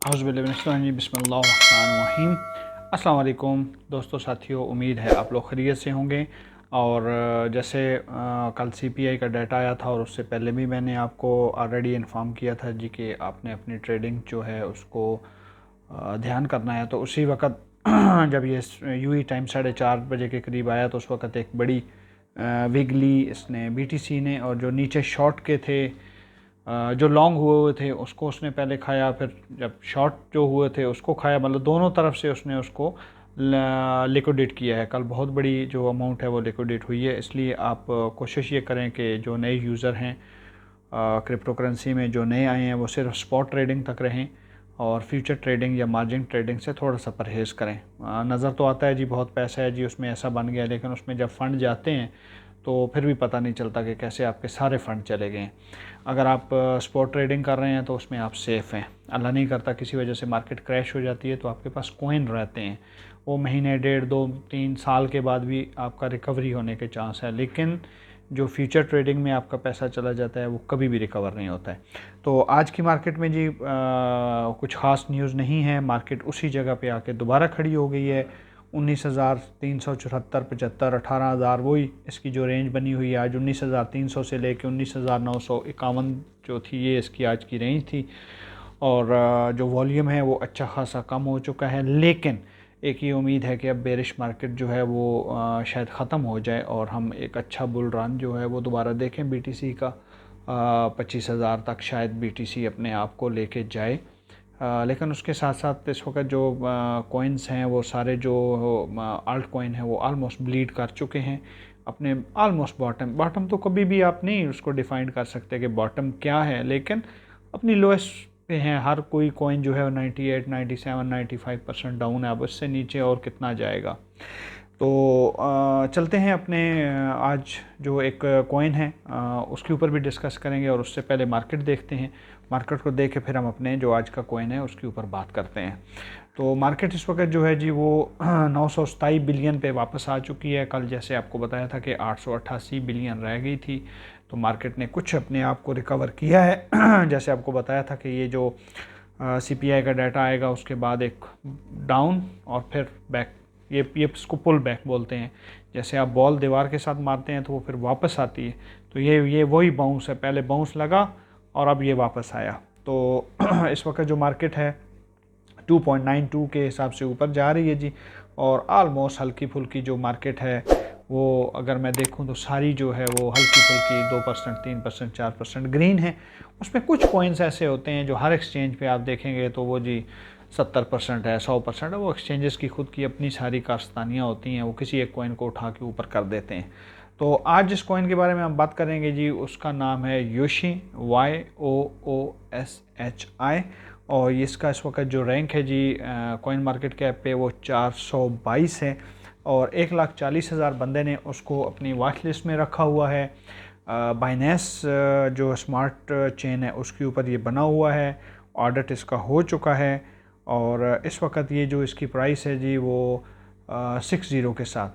बिस्मिल्लाहिर्रहमानिर्रहीम। अस्सलाम वालेकुम दोस्तों, साथियों, उम्मीद है आप लोग खैरियत से होंगे। और जैसे कल सीपीआई का डाटा आया था और उससे पहले भी मैंने आपको ऑलरेडी इन्फॉर्म किया था जी कि आपने अपनी ट्रेडिंग जो है उसको ध्यान करना है। तो उसी वक्त जब ये यूई टाइम 4:30 बजे के करीब आया तो उस वक्त एक बड़ी विगली इसने बीटीसी ने, और जो नीचे शॉर्ट के थे जो लॉन्ग हुए थे उसको उसने पहले खाया, फिर जब शॉर्ट जो हुए थे उसको खाया। मतलब दोनों तरफ से उसने उसको लिक्विडेट किया है। कल बहुत बड़ी जो अमाउंट है वो लिक्विडेट हुई है। इसलिए आप कोशिश ये करें कि जो नए यूज़र हैं क्रिप्टो करेंसी में, जो नए आए हैं, वो सिर्फ स्पॉट ट्रेडिंग तक रहें और फ्यूचर ट्रेडिंग या मार्जिन ट्रेडिंग से थोड़ा सा परहेज़ करें। नज़र तो आता है जी बहुत पैसा है जी उसमें, ऐसा बन गया, लेकिन उसमें जब फ़ंड जाते हैं तो फिर भी पता नहीं चलता कि कैसे आपके सारे फ़ंड चले गए हैं। अगर आप स्पॉट ट्रेडिंग कर रहे हैं तो उसमें आप सेफ़ हैं। अल्लाह नहीं करता किसी वजह से मार्केट क्रैश हो जाती है तो आपके पास कॉइन रहते हैं, वो महीने, 1.5, 2, 3 साल के बाद भी आपका रिकवरी होने के चांस है। लेकिन जो फ्यूचर ट्रेडिंग में आपका पैसा चला जाता है वो कभी भी रिकवर नहीं होता है। तो आज की मार्केट में जी कुछ ख़ास न्यूज़ नहीं है। मार्केट उसी जगह पे आके दोबारा खड़ी हो गई है। 19,374, 75, 18,000, वही इसकी जो रेंज बनी हुई है। आज 19,300 से लेके 19,951 जो थी, ये इसकी आज की रेंज थी। और जो वॉल्यूम है वो अच्छा खासा कम हो चुका है। लेकिन एक ये उम्मीद है कि अब बेरिश मार्केट जो है वो शायद ख़त्म हो जाए और हम एक अच्छा बुल रन जो है वो दोबारा देखें बीटीसी का। 25,000 तक शायद बीटीसी अपने आप को लेके जाए। लेकिन उसके साथ साथ इस वक्त जो कॉइन्स हैं वो सारे जो आल्ट कॉइन है वो आलमोस्ट ब्लीड कर चुके हैं अपने ऑलमोस्ट बॉटम तो कभी भी आप नहीं उसको डिफ़ाइन कर सकते कि बॉटम क्या है, लेकिन अपनी लोएस्ट पे हैं। हर कोई कॉइन जो है 98, 97, 95% डाउन है। अब इससे नीचे और कितना जाएगा। तो चलते हैं अपने आज जो एक कॉइन है उसके ऊपर भी डिस्कस करेंगे, और उससे पहले मार्केट देखते हैं। मार्केट को देख के फिर हम अपने जो आज का कॉइन है उसके ऊपर बात करते हैं। तो मार्केट इस वक्त जो है जी वो 927 बिलियन पे वापस आ चुकी है। कल जैसे आपको बताया था कि 888 बिलियन रह गई थी, तो मार्केट ने कुछ अपने आप को रिकवर किया है। जैसे आपको बताया था कि ये जो सीपीआई का डाटा आएगा उसके बाद एक डाउन और फिर बैक, ये इसको पुल बैक बोलते हैं। जैसे आप बॉल दीवार के साथ मारते हैं तो वो फिर वापस आती है, तो ये वही बाउंस है। पहले बाउंस लगा और अब ये वापस आया। तो इस वक्त जो मार्केट है 2.92 के हिसाब से ऊपर जा रही है जी। और आलमोस्ट हल्की फुल्की जो मार्केट है वो अगर मैं देखूं तो सारी जो है वो हल्की फुल्की 2%, 3%, 4% ग्रीन है। उसमें कुछ कॉइन्स ऐसे होते हैं जो हर एक्सचेंज पे आप देखेंगे तो वो जी 70% है, 100% है। वो एक्सचेंजेस की खुद की अपनी सारी कारस्तानियाँ होती हैं, वो किसी एक कॉइन को उठा के ऊपर कर देते हैं। तो आज जिस कॉइन के बारे में हम बात करेंगे जी उसका नाम है योशी, YOOSHI। और इसका इस वक्त जो रैंक है जी कॉइन मार्केट कैप पे वो 422 है, और 1,40,000 बंदे ने उसको अपनी वॉच लिस्ट में रखा हुआ है। बाइनेंस जो स्मार्ट चेन है उसके ऊपर ये बना हुआ है। ऑडिट इसका हो चुका है, और इस वक्त ये जो इसकी प्राइस है जी वो 60 के साथ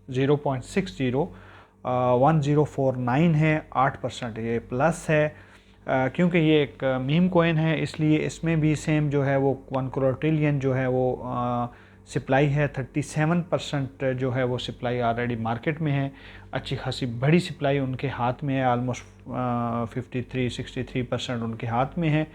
0.60 1049 है। 8% ये प्लस है। क्योंकि ये एक मीम कॉइन है इसलिए इसमें भी सेम जो है वो 1 करोड़ ट्रिलियन जो है वो सप्लाई है। 37% जो है वो सप्लाई ऑलरेडी मार्केट में है। अच्छी खासी बड़ी सप्लाई उनके हाथ में है। आलमोस्ट 53-63% उनके हाथ में है।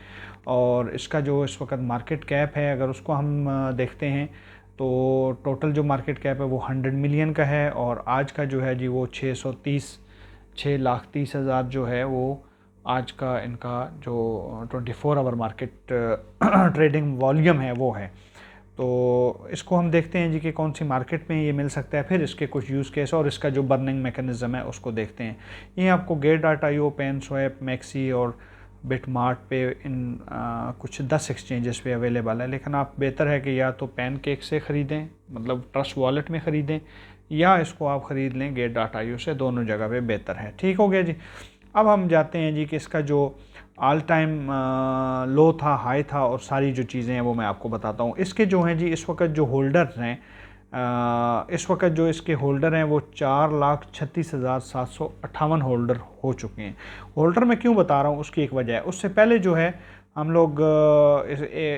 और इसका जो इस वक्त मार्केट कैप है अगर उसको हम देखते हैं तो टोटल जो मार्केट कैप है वो 100 मिलियन का है। और आज का जो है जी वो 6,30,000 जो है वो आज का इनका जो 24 आवर मार्केट ट्रेडिंग वॉल्यूम है वो है। तो इसको हम देखते हैं जी कि कौन सी मार्केट में ये मिल सकता है, फिर इसके कुछ यूज़ केस और इसका जो बर्निंग मैकेनिज़्म है उसको देखते हैं। ये आपको Gate.io, PanSwap, मैक्सी और बिटमार्ट पे इन कुछ 10 एक्सचेंजेस पे अवेलेबल है। लेकिन आप बेहतर है कि या तो पैनकेक से ख़रीदें, मतलब ट्रस्ट वॉलेट में ख़रीदें, या इसको आप ख़रीद लें Gate.io से। दोनों जगह पे बेहतर है। ठीक हो गया जी। अब हम जाते हैं जी कि इसका जो ऑल टाइम लो था, हाई था, और सारी जो चीज़ें हैं वो मैं आपको बताता हूँ। इसके जो हैं जी इस वक्त जो होल्डर हैं इस वक्त जो इसके होल्डर हैं वो 4,36,758 होल्डर हो चुके हैं। होल्डर मैं क्यों बता रहा हूँ उसकी एक वजह है। उससे पहले जो है हम लोग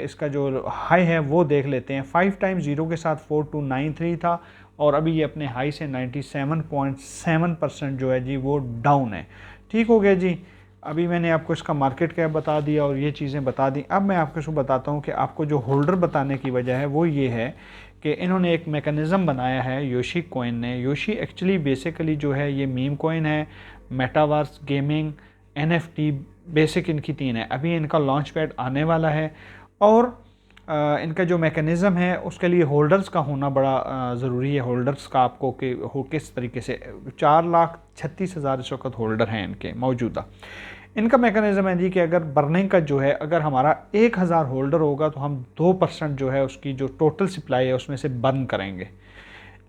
इसका जो हाई है वो देख लेते हैं। 5 टाइम्स ज़ीरो के साथ 4293 था और अभी ये अपने हाई से 97.7% जो है जी वो डाउन है। ठीक हो गया जी। अभी मैंने आपको इसका मार्केट कैप बता दिया और ये चीज़ें बता दी। अब मैं आपको इसको बताता हूँ कि आपको जो होल्डर बताने की वजह है वो ये है कि इन्होंने एक मैकेनिज़्म बनाया है योशी कॉइन ने। योशी एक्चुअली बेसिकली जो है ये मीम कॉइन है, मेटावर्स, गेमिंग, NFT, बेसिक इनकी तीन है। अभी इनका लॉन्च पैड आने वाला है और इनका जो मैकेनिज़्म है उसके लिए होल्डर्स का होना बड़ा ज़रूरी है। होल्डर्स का आपको कि हो किस तरीके से 4,36,000 इस वक्त होल्डर हैं इनके मौजूदा। इनका मैकेनिज़्म है जी कि अगर बर्निंग का जो है अगर हमारा 1,000 होल्डर होगा तो हम 2% जो है उसकी जो टोटल सप्लाई है उसमें से बर्न करेंगे।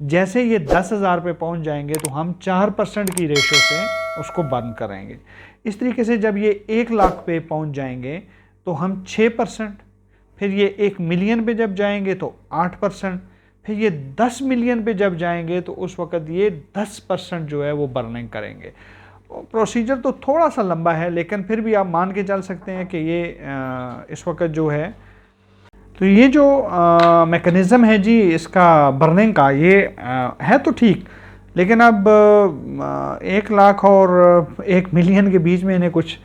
जैसे ये 10,000 पे पहुंच जाएंगे तो हम 4% की रेशो से उसको बर्न करेंगे। इस तरीके से जब ये 1,00,000 पे पहुंच जाएंगे तो हम 6%, फिर ये 1 मिलियन पे जब जाएंगे तो 8%, फिर ये 10 मिलियन पे जब जाएंगे तो उस वक़्त ये 10% जो है वो बर्निंग करेंगे। प्रोसीजर तो थोड़ा सा लंबा है लेकिन फिर भी आप मान के चल सकते हैं कि ये इस वक्त जो है तो ये जो मैकेनिज़्म है जी इसका बर्निंग का ये है तो ठीक, लेकिन अब 1,00,000 और 1 मिलियन के बीच में इन्हें कुछ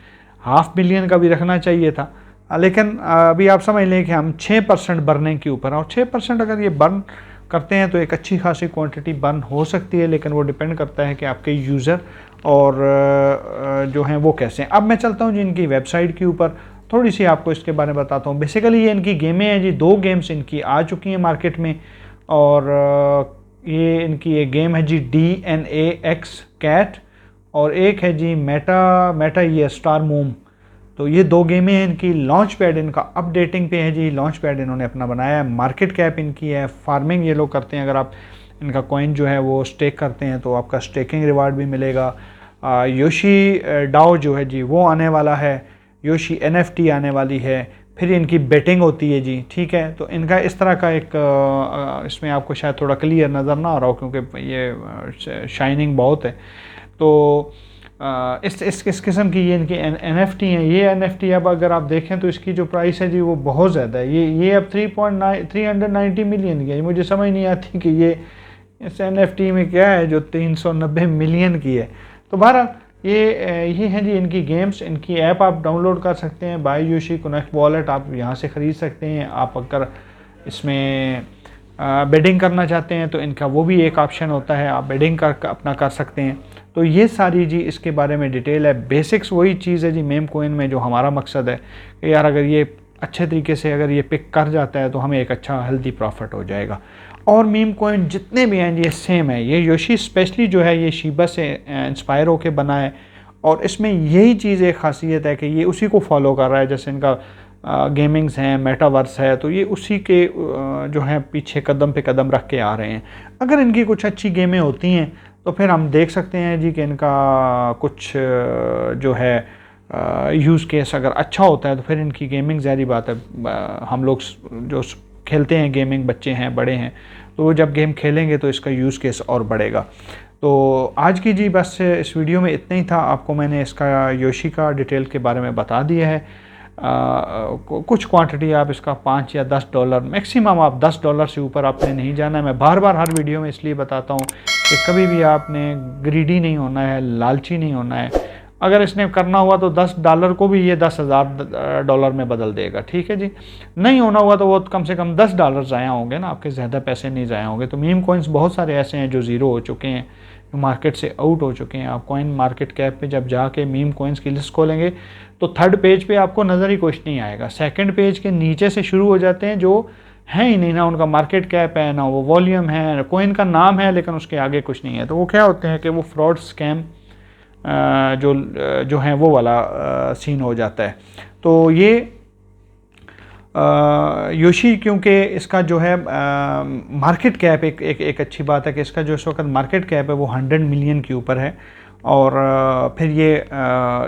500 मिलियन का भी रखना चाहिए था। लेकिन अभी आप समझ लें कि हम 6% बर्निंग के ऊपर, और 6% अगर ये बर्न करते हैं तो एक अच्छी खासी क्वांटिटी बर्न हो सकती है, लेकिन वो डिपेंड करता है कि आपके यूज़र और जो हैं वो कैसे हैं। अब मैं चलता हूँ जी इनकी वेबसाइट के ऊपर, थोड़ी सी आपको इसके बारे में बताता हूँ। बेसिकली ये इनकी गेमें हैं जी, 2 गेम्स इनकी आ चुकी हैं मार्केट में और ये इनकी एक गेम है जी DNAX कैट और एक है जी मेटा ये स्टार मूम। तो ये 2 गेमें हैं इनकी। लॉन्च पैड इनका अपडेटिंग पे है जी, लॉन्च पैड इन्होंने अपना बनाया है। मार्केट कैप इनकी है, फार्मिंग ये लोग करते हैं, अगर आप इनका कॉइन जो है वो स्टेक करते हैं तो आपका स्टेकिंग रिवार्ड भी मिलेगा। योशी डाओ जो है जी वो आने वाला है, योशी NFT आने वाली है, फिर इनकी बेटिंग होती है जी। ठीक है, तो इनका इस तरह का एक इसमें आपको शायद थोड़ा क्लियर नज़र ना आ रहा हो क्योंकि ये शाइनिंग बहुत है। तो इस किस्म की ये इनकी NFT हैं। ये NFT अब अगर आप देखें तो इसकी जो प्राइस है जी वो बहुत ज़्यादा है। ये अब 390 मिलियन की है। मुझे समझ नहीं आती कि ये इस NFT में क्या है जो 390 मिलियन की है। तो बहरहाल ये हैं जी इनकी गेम्स। इनकी ऐप आप डाउनलोड कर सकते हैं, बाय योशी कनेक्ट वॉलेट आप यहाँ से ख़रीद सकते हैं। आप अगर इसमें बेडिंग करना चाहते हैं तो इनका वो भी एक ऑप्शन होता है, आप बेडिंग अपना कर सकते हैं। तो ये सारी जी इसके बारे में डिटेल है। बेसिक्स वही चीज़ है जी मेम कॉइन में जो हमारा मकसद है कि यार अगर ये अच्छे तरीके से अगर ये पिक कर जाता है तो हमें एक अच्छा हेल्दी प्रॉफिट हो जाएगा। और मीम कॉइन जितने भी हैं ये सेम है। ये योशी स्पेशली जो है ये शिबा से इंस्पायर होके बना है और इसमें यही चीज़ एक ख़ासियत है कि ये उसी को फॉलो कर रहा है। जैसे इनका गेमिंग्स हैं, मेटावर्स है, तो ये उसी के जो है पीछे कदम पे कदम रख के आ रहे हैं। अगर इनकी कुछ अच्छी गेमें होती हैं तो फिर हम देख सकते हैं जी कि इनका कुछ जो है यूज़ केस अगर अच्छा होता है तो फिर इनकी गेमिंग ज़ाहिर बात है हम लोग जो खेलते हैं गेमिंग, बच्चे हैं, बड़े हैं, तो वो जब गेम खेलेंगे तो इसका यूज़ केस और बढ़ेगा। तो आज की जी बस इस वीडियो में इतना ही था। आपको मैंने इसका योशी का डिटेल के बारे में बता दिया है। कुछ क्वांटिटी आप इसका $5 या $10 मैक्सिमम, आप $10 से ऊपर आपने नहीं जाना है। मैं बार बार हर वीडियो में इसलिए बताता हूँ कि कभी भी आपने ग्रीडी नहीं होना है, लालची नहीं होना है। अगर इसने करना हुआ तो $10 को भी ये $10,000 में बदल देगा। ठीक है जी, नहीं होना हुआ तो वो कम से कम $10 ज़ाया होंगे ना, आपके ज़्यादा पैसे नहीं ज़ाया होंगे। तो मीम कॉइन्स बहुत सारे ऐसे हैं जो ज़ीरो हो चुके हैं, जो मार्केट से आउट हो चुके हैं। आप कॉइन मार्केट कैप पे जब जाके मीम कॉइन्स की लिस्ट खोलेंगे तो 3rd पेज पे आपको नज़र ही कुछ नहीं आएगा। 2nd पेज के नीचे से शुरू हो जाते हैं जो है ही नहीं, ना उनका मार्केट कैप है, ना वो वॉल्यूम है, कॉइन का नाम है लेकिन उसके आगे कुछ नहीं है। तो वो क्या होते हैं कि वो फ्रॉड स्कैम जो है वो वाला सीन हो जाता है। तो ये योशी क्योंकि इसका जो है मार्केट कैप एक अच्छी बात है कि इसका जो इस वक्त मार्केट कैप है वो 100 मिलियन के ऊपर है और फिर ये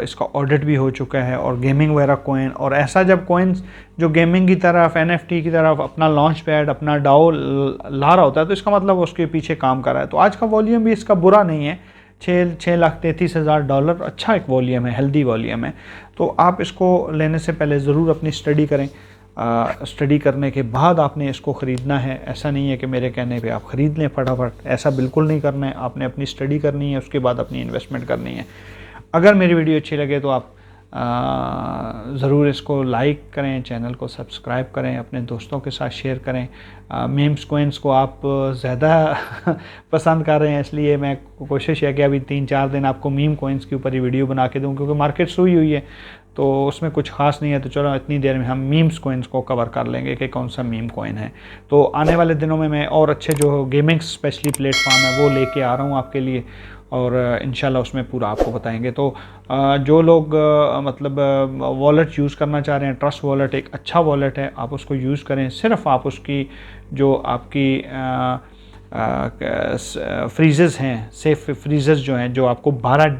इसका ऑडिट भी हो चुका है और गेमिंग वगैरह कॉइन और ऐसा जब कॉइन्स जो गेमिंग की तरफ NFT की तरफ अपना लॉन्च पैड अपना डाओ ला रहा होता है तो इसका मतलब उसके पीछे काम कर रहा है। तो आज का वॉल्यूम भी इसका बुरा नहीं है, $6,33,000 अच्छा एक वॉल्यूम है, हेल्दी वॉल्यूम है। तो आप इसको लेने से पहले ज़रूर अपनी स्टडी करें। स्टडी करने के बाद आपने इसको ख़रीदना है। ऐसा नहीं है कि मेरे कहने पे आप ख़रीद लें फटाफट, ऐसा बिल्कुल नहीं करना है। आपने अपनी स्टडी करनी है, उसके बाद अपनी इन्वेस्टमेंट करनी है। अगर मेरी वीडियो अच्छी लगे तो आप ज़रूर इसको लाइक करें, चैनल को सब्सक्राइब करें, अपने दोस्तों के साथ शेयर करें। मीम्स कोइंस को आप ज़्यादा पसंद कर रहे हैं, इसलिए मैं कोशिश है कि अभी 3-4 दिन आपको मीम कोइंस के ऊपर ही वीडियो बना के दूं, क्योंकि मार्केट सोई हुई है तो उसमें कुछ खास नहीं है। तो चलो इतनी देर में हम मीम्स कोइंस को कवर कर लेंगे कि कौन सा मीम कोइन है। तो आने वाले दिनों में मैं और अच्छे जो गेमिंग स्पेशली प्लेटफॉर्म है वो लेके आ रहा हूँ आपके लिए, और इंशाल्लाह उसमें पूरा आपको बताएंगे। तो जो लोग मतलब वॉलेट यूज़ करना चाह रहे हैं, ट्रस्ट वॉलेट एक अच्छा वॉलेट है, आप उसको यूज़ करें। सिर्फ आप उसकी जो आपकी फ्रीज़ेस हैं, सेफ फ्रीज़ेस जो हैं, जो आपको 12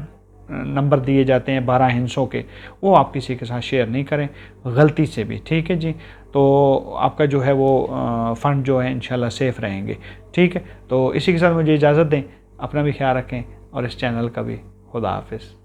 नंबर दिए जाते हैं 12 हिस्सों के, वो आप किसी के साथ शेयर नहीं करें गलती से भी, ठीक है जी। तो आपका जो है वो फ़ंड जो है इंशाल्लाह सेफ़ रहेंगे, ठीक है। तो इसी के साथ मुझे इजाज़त दें, अपना भी ख्याल रखें और इस चैनल का भी। खुदा हाफिज़।